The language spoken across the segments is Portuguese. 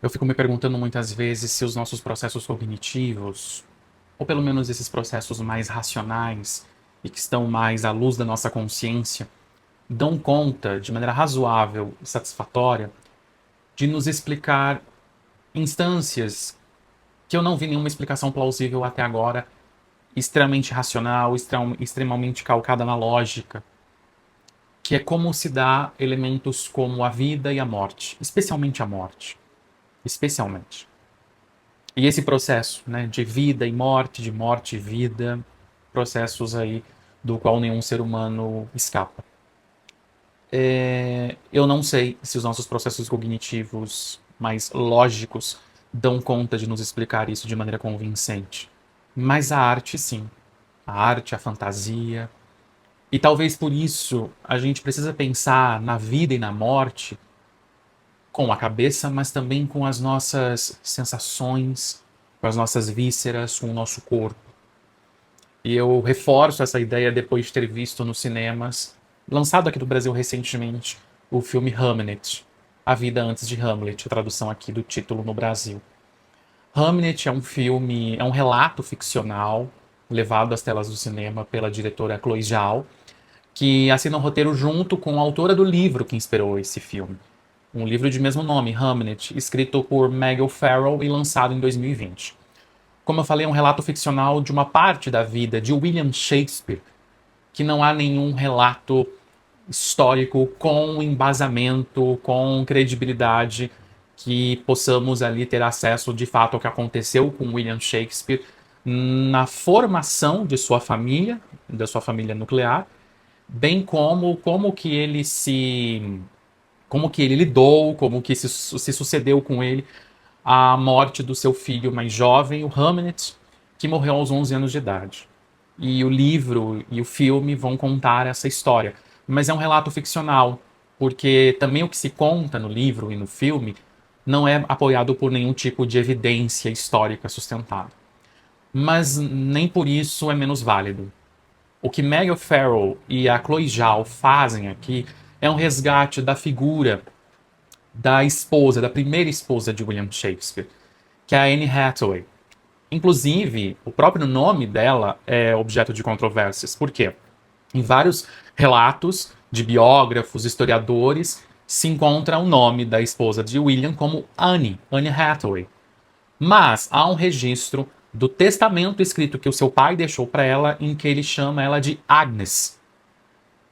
Eu fico me perguntando muitas vezes se os nossos processos cognitivos, ou pelo menos esses processos mais racionais e que estão mais à luz da nossa consciência, dão conta, de maneira razoável e satisfatória, de nos explicar instâncias que eu não vi nenhuma explicação plausível até agora, extremamente racional, extremamente calcada na lógica, que é como se dá elementos como a vida e a morte, especialmente a morte. Especialmente. E esse processo, né, de vida e morte, de morte e vida, processos aí do qual nenhum ser humano escapa. Eu não sei se os nossos processos cognitivos mais lógicos dão conta de nos explicar isso de maneira convincente. Mas a arte, sim. A arte, a fantasia. E talvez por isso a gente precisa pensar na vida e na morte com a cabeça, mas também com as nossas sensações, com as nossas vísceras, com o nosso corpo. E eu reforço essa ideia depois de ter visto nos cinemas, lançado aqui do Brasil recentemente, o filme Hamnet, A Vida Antes de Hamlet, a tradução aqui do título no Brasil. Hamnet é um filme, é um relato ficcional levado às telas do cinema pela diretora Chloe Zhao, que assina o roteiro junto com a autora do livro que inspirou esse filme. Um livro de mesmo nome, Hamnet, escrito por Meg O'Farrell e lançado em 2020. Como eu falei, é um relato ficcional de uma parte da vida de William Shakespeare, que não há nenhum relato histórico com embasamento, com credibilidade, que possamos ali ter acesso de fato ao que aconteceu com William Shakespeare na formação de sua família, da sua família nuclear, bem como que ele se como que ele lidou, como que se sucedeu com ele a morte do seu filho mais jovem, o Hamnet, que morreu aos 11 anos de idade. E o livro e o filme vão contar essa história. Mas é um relato ficcional, porque também o que se conta no livro e no filme não é apoiado por nenhum tipo de evidência histórica sustentada. Mas nem por isso é menos válido. O que Meg O'Farrell e a Chloe Zhao fazem aqui é um resgate da figura da esposa, da primeira esposa de William Shakespeare, que é a Anne Hathaway. Inclusive, o próprio nome dela é objeto de controvérsias. Por quê? Em vários relatos de biógrafos, historiadores, se encontra o nome da esposa de William como Anne Hathaway. Mas há um registro do testamento escrito que o seu pai deixou para ela, em que ele chama ela de Agnes.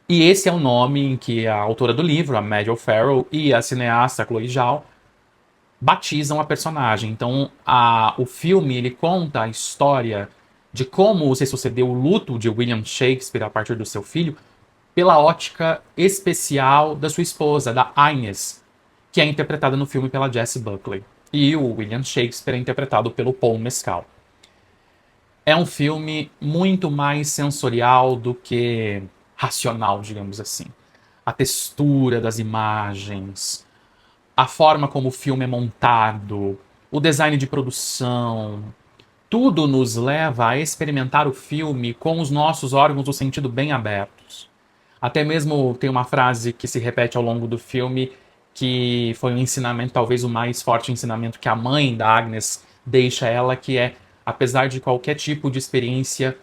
E esse é o nome em que a autora do livro, a Meg O'Farrell, e a cineasta Chloe Zhao batizam a personagem. Então, o filme ele conta a história de como se sucedeu o luto de William Shakespeare a partir do seu filho, pela ótica especial da sua esposa, da Agnes, que é interpretada no filme pela Jessie Buckley. E o William Shakespeare é interpretado pelo Paul Mescal. É um filme muito mais sensorial do que racional, digamos assim. A textura das imagens, a forma como o filme é montado, o design de produção, tudo nos leva a experimentar o filme com os nossos órgãos do sentido bem abertos. Até mesmo tem uma frase que se repete ao longo do filme, que foi um ensinamento, talvez o mais forte ensinamento que a mãe da Agnes deixa ela, que é, apesar de qualquer tipo de experiência,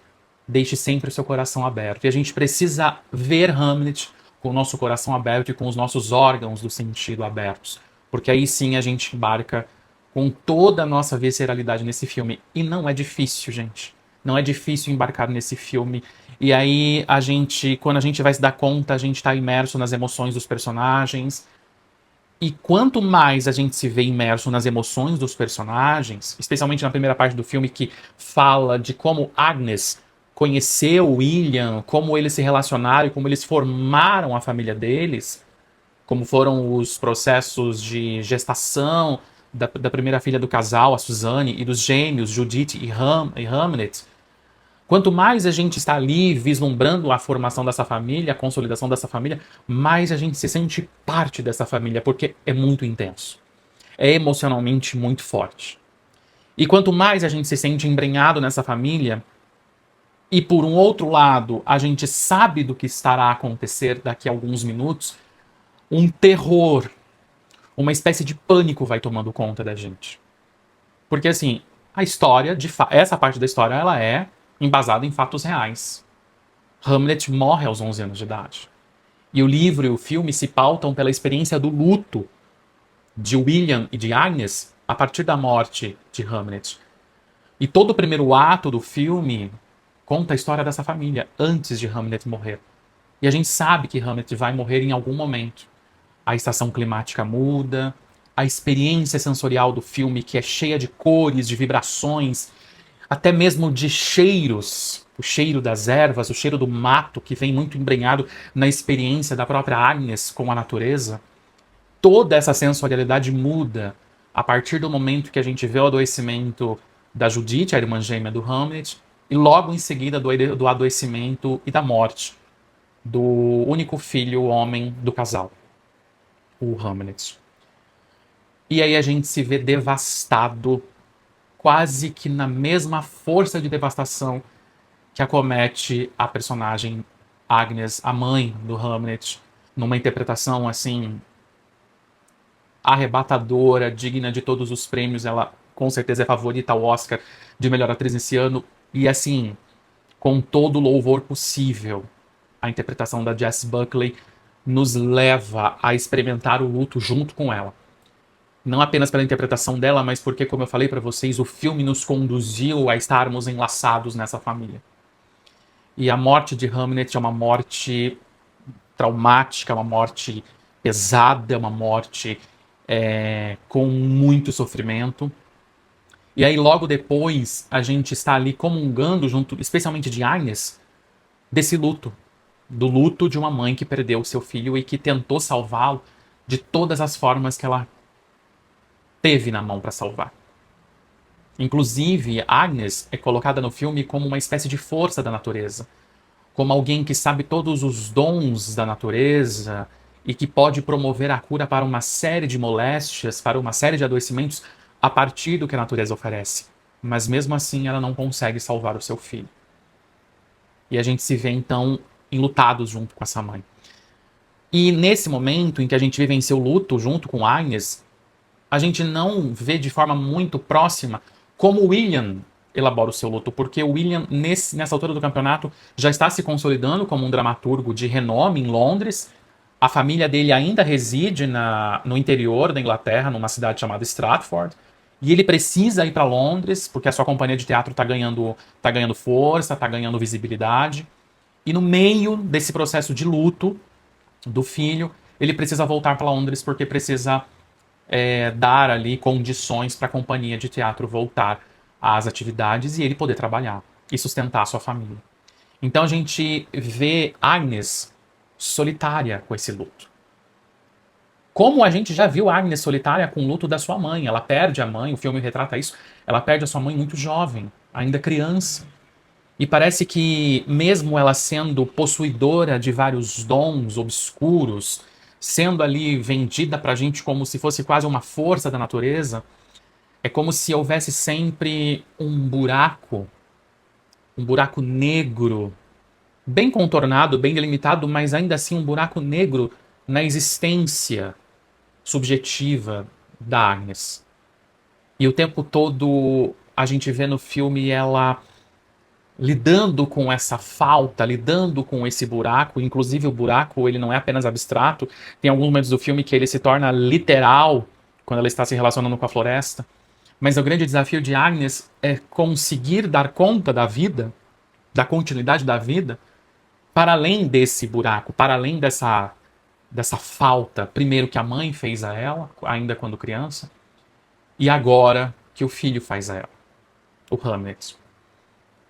deixe sempre o seu coração aberto. E a gente precisa ver Hamlet com o nosso coração aberto e com os nossos órgãos do sentido abertos. Porque aí sim a gente embarca com toda a nossa visceralidade nesse filme. E não é difícil, gente. Não é difícil embarcar nesse filme. E aí a gente, quando a gente vai se dar conta, a gente está imerso nas emoções dos personagens. E quanto mais a gente se vê imerso nas emoções dos personagens, especialmente na primeira parte do filme que fala de como Agnes conheceu William, como eles se relacionaram e como eles formaram a família deles, como foram os processos de gestação da primeira filha do casal, a Suzanne, e dos gêmeos, Judith e Hamlet. Quanto mais a gente está ali vislumbrando a formação dessa família, a consolidação dessa família, mais a gente se sente parte dessa família, porque é muito intenso. É emocionalmente muito forte. E quanto mais a gente se sente embrenhado nessa família, e por um outro lado, a gente sabe do que estará a acontecer daqui a alguns minutos, um terror, uma espécie de pânico vai tomando conta da gente. Porque assim, a história, essa parte da história, ela é embasada em fatos reais. Hamlet morre aos 11 anos de idade. E o livro e o filme se pautam pela experiência do luto de William e de Agnes a partir da morte de Hamlet. E todo o primeiro ato do filme conta a história dessa família antes de Hamlet morrer. E a gente sabe que Hamlet vai morrer em algum momento. A estação climática muda, a experiência sensorial do filme, que é cheia de cores, de vibrações, até mesmo de cheiros, o cheiro das ervas, o cheiro do mato, que vem muito embrenhado na experiência da própria Agnes com a natureza. Toda essa sensorialidade muda a partir do momento que a gente vê o adoecimento da Judith, a irmã gêmea do Hamlet, e logo em seguida do adoecimento e da morte do único filho homem do casal, o Hamlet. E aí a gente se vê devastado, quase que na mesma força de devastação que acomete a personagem Agnes, a mãe do Hamlet, numa interpretação assim arrebatadora, digna de todos os prêmios. Ela com certeza é favorita ao Oscar de melhor atriz esse ano. E assim, com todo o louvor possível, a interpretação da Jessie Buckley nos leva a experimentar o luto junto com ela. Não apenas pela interpretação dela, mas porque, como eu falei para vocês, o filme nos conduziu a estarmos enlaçados nessa família. E a morte de Hamlet é uma morte traumática, uma morte pesada, uma morte com muito sofrimento. E aí, logo depois, a gente está ali comungando junto, especialmente de Agnes, desse luto. Do luto de uma mãe que perdeu seu filho e que tentou salvá-lo de todas as formas que ela teve na mão para salvar. Inclusive, Agnes é colocada no filme como uma espécie de força da natureza, como alguém que sabe todos os dons da natureza e que pode promover a cura para uma série de moléstias, para uma série de adoecimentos a partir do que a natureza oferece. Mas mesmo assim ela não consegue salvar o seu filho. E a gente se vê então enlutados junto com essa mãe. E nesse momento em que a gente vivencia o luto junto com Agnes, a gente não vê de forma muito próxima como William elabora o seu luto, porque o William, nessa altura do campeonato, já está se consolidando como um dramaturgo de renome em Londres. A família dele ainda reside no interior da Inglaterra, numa cidade chamada Stratford, e ele precisa ir para Londres, porque a sua companhia de teatro está ganhando força, está ganhando visibilidade. E no meio desse processo de luto do filho, ele precisa voltar para Londres porque precisa dar ali condições para a companhia de teatro voltar às atividades e ele poder trabalhar e sustentar a sua família. Então a gente vê Agnes solitária com esse luto. Como a gente já viu Agnes solitária com o luto da sua mãe. Ela perde a mãe, o filme retrata isso, ela perde a sua mãe muito jovem, ainda criança. E parece que, mesmo ela sendo possuidora de vários dons obscuros, sendo ali vendida pra gente como se fosse quase uma força da natureza, é como se houvesse sempre um buraco negro, bem contornado, bem delimitado, mas ainda assim um buraco negro na existência subjetiva da Agnes. E o tempo todo a gente vê no filme ela lidando com essa falta, lidando com esse buraco. Inclusive o buraco ele não é apenas abstrato, tem alguns momentos do filme que ele se torna literal quando ela está se relacionando com a floresta. Mas o grande desafio de Agnes é conseguir dar conta da vida, da continuidade da vida, para além desse buraco, para além dessa falta, primeiro que a mãe fez a ela, ainda quando criança, e agora que o filho faz a ela, o Hamlet.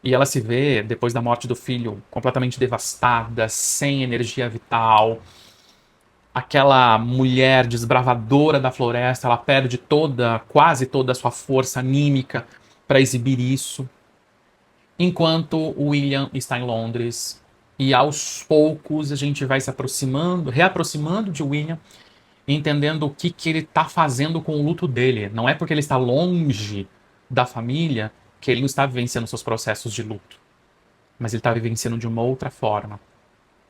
E ela se vê, depois da morte do filho, completamente devastada, sem energia vital. Aquela mulher desbravadora da floresta, ela perde quase toda a sua força anímica para exibir isso. Enquanto o William está em Londres. E aos poucos a gente vai se aproximando, reaproximando de William, entendendo o que ele está fazendo com o luto dele. Não é porque ele está longe da família que ele não está vivenciando seus processos de luto. Mas ele está vivenciando de uma outra forma.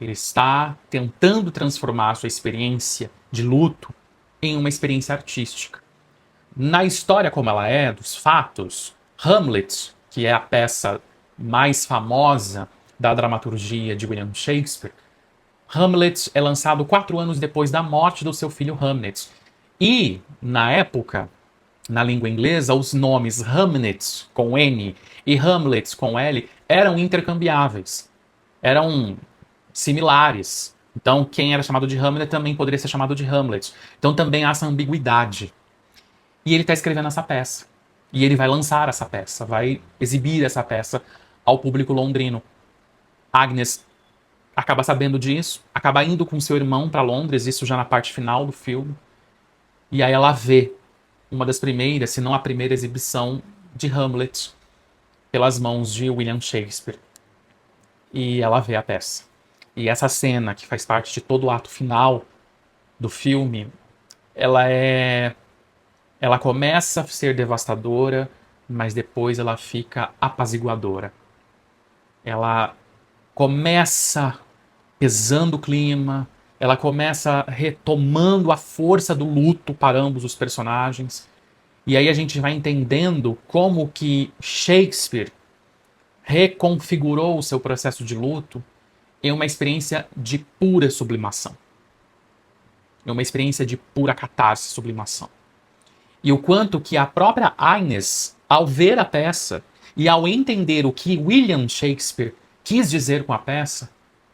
Ele está tentando transformar a sua experiência de luto em uma experiência artística. Na história como ela é, dos fatos, Hamlet, que é a peça mais famosa da dramaturgia de William Shakespeare, Hamlet é lançado 4 anos depois da morte do seu filho Hamlet. E, na época, na língua inglesa, os nomes Hamnet com N e Hamlet com L eram intercambiáveis, eram similares. Então, quem era chamado de Hamlet também poderia ser chamado de Hamlet. Então, também há essa ambiguidade. E ele está escrevendo essa peça. E ele vai lançar essa peça, vai exibir essa peça ao público londrino. Agnes acaba sabendo disso, acaba indo com seu irmão para Londres, isso já na parte final do filme. E aí ela vê uma das primeiras, se não a primeira exibição de Hamlet pelas mãos de William Shakespeare. E ela vê a peça. E essa cena, que faz parte de todo o ato final do filme, ela começa a ser devastadora, mas depois ela fica apaziguadora. Ela começa pesando o clima, ela começa retomando a força do luto para ambos os personagens. E aí a gente vai entendendo como que Shakespeare reconfigurou o seu processo de luto em uma experiência de pura sublimação. Em uma experiência de pura catarse, sublimação. E o quanto que a própria Agnes, ao ver a peça e ao entender o que William Shakespeare quis dizer com a peça,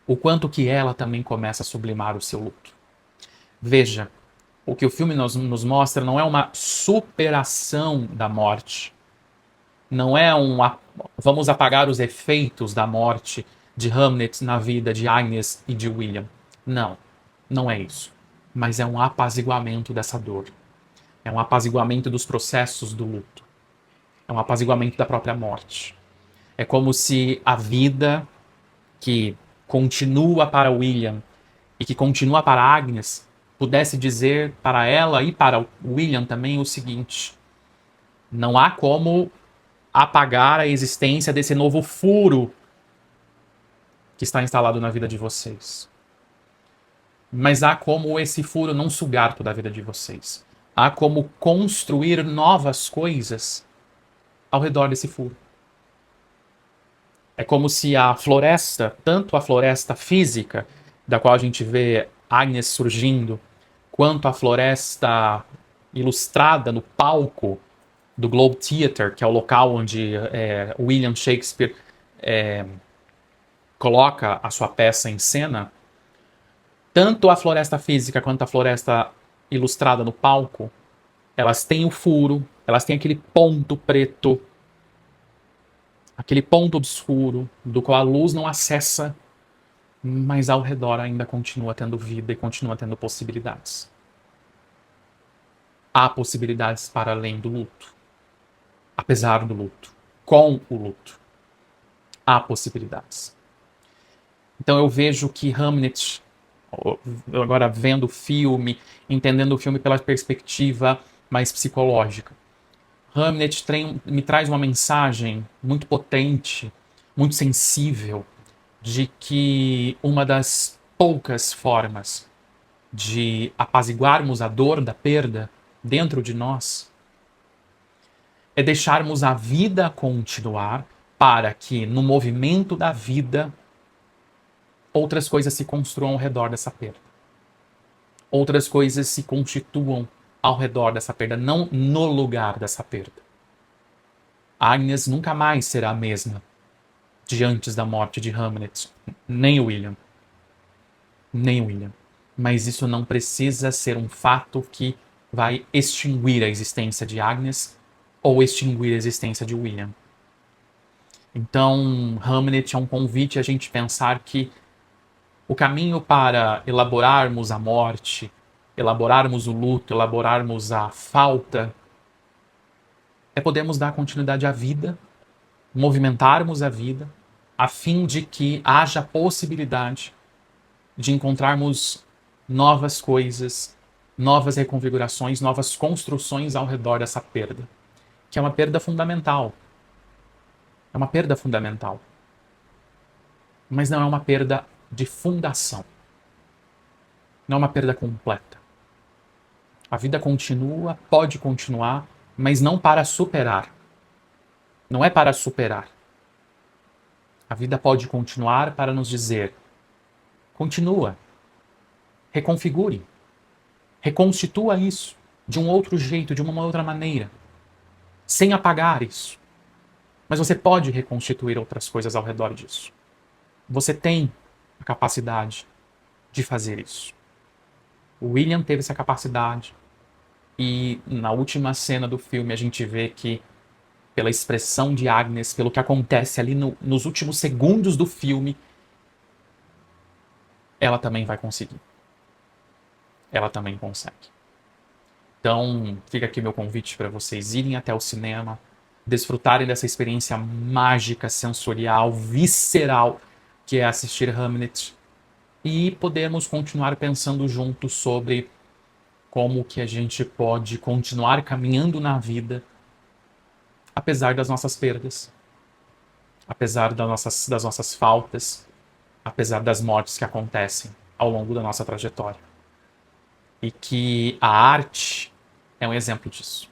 o quanto que ela também começa a sublimar o seu luto. Veja, o que o filme nos mostra não é uma superação da morte, não é vamos apagar os efeitos da morte de Hamlet na vida de Agnes e de William. Não, não é isso. Mas é um apaziguamento dessa dor. É um apaziguamento dos processos do luto. É um apaziguamento da própria morte. É como se a vida que continua para William e que continua para Agnes pudesse dizer para ela e para William também o seguinte: não há como apagar a existência desse novo furo que está instalado na vida de vocês. Mas há como esse furo não sugar toda a vida de vocês. Há como construir novas coisas ao redor desse furo. É como se a floresta, tanto a floresta física, da qual a gente vê Agnes surgindo, quanto a floresta ilustrada no palco do Globe Theatre, que é o local onde William Shakespeare coloca a sua peça em cena, tanto a floresta física quanto a floresta ilustrada no palco, elas têm o furo, elas têm aquele ponto preto, aquele ponto obscuro, do qual a luz não acessa, mas ao redor ainda continua tendo vida e continua tendo possibilidades. Há possibilidades para além do luto. Apesar do luto. Com o luto. Há possibilidades. Então eu vejo que Hamlet, agora vendo o filme, entendendo o filme pela perspectiva mais psicológica, Hamlet me traz uma mensagem muito potente, muito sensível, de que uma das poucas formas de apaziguarmos a dor da perda dentro de nós é deixarmos a vida continuar para que, no movimento da vida, outras coisas se construam ao redor dessa perda. Outras coisas se constituam ao redor dessa perda, não no lugar dessa perda. Agnes nunca mais será a mesma de antes da morte de Hamlet, nem William. Nem William. Mas isso não precisa ser um fato que vai extinguir a existência de Agnes ou extinguir a existência de William. Então, Hamlet é um convite a gente pensar que o caminho para elaborarmos a morte, elaborarmos o luto, elaborarmos a falta, é podermos dar continuidade à vida, movimentarmos a vida, a fim de que haja possibilidade de encontrarmos novas coisas, novas reconfigurações, novas construções ao redor dessa perda, que é uma perda fundamental. É uma perda fundamental. Mas não é uma perda de fundação. Não é uma perda completa. A vida continua, pode continuar, mas não para superar. Não é para superar. A vida pode continuar para nos dizer: continua, reconfigure, reconstitua isso de um outro jeito, de uma outra maneira, sem apagar isso. Mas você pode reconstituir outras coisas ao redor disso. Você tem a capacidade de fazer isso. O William teve essa capacidade e na última cena do filme a gente vê que, pela expressão de Agnes, pelo que acontece ali nos últimos segundos do filme, ela também vai conseguir. Ela também consegue. Então, fica aqui meu convite para vocês irem até o cinema, desfrutarem dessa experiência mágica, sensorial, visceral, que é assistir Hamlet, e podermos continuar pensando juntos sobre como que a gente pode continuar caminhando na vida, apesar das nossas perdas, apesar das nossas faltas, apesar das mortes que acontecem ao longo da nossa trajetória. E que a arte é um exemplo disso.